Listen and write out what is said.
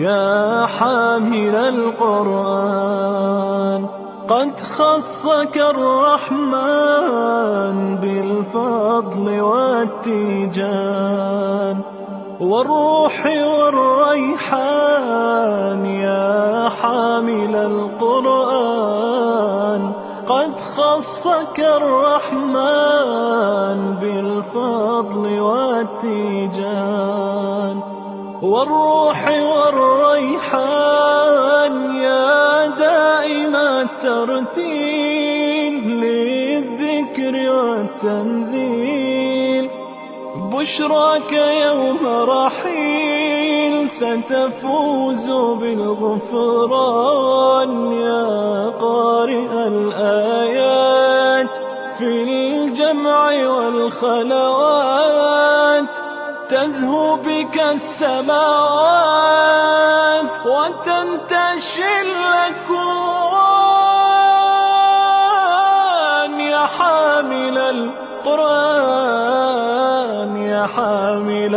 يا حامل القرآن. قد خصك الرحمن بالفضل والتيجان والروح والريحان، يا حامل القرآن. قد خصك الرحمن بالفضل والتيجان والروح والريحان، يا دائم الترتيل للذكر والتنزيل. بشراك يوم رحيل ستفوز بالغفران، يا قارئ الآيات في الجمع والخلوات. تزهو بك السماوات وتنتشي الأكوان، يا حامل القرآن، يا حامل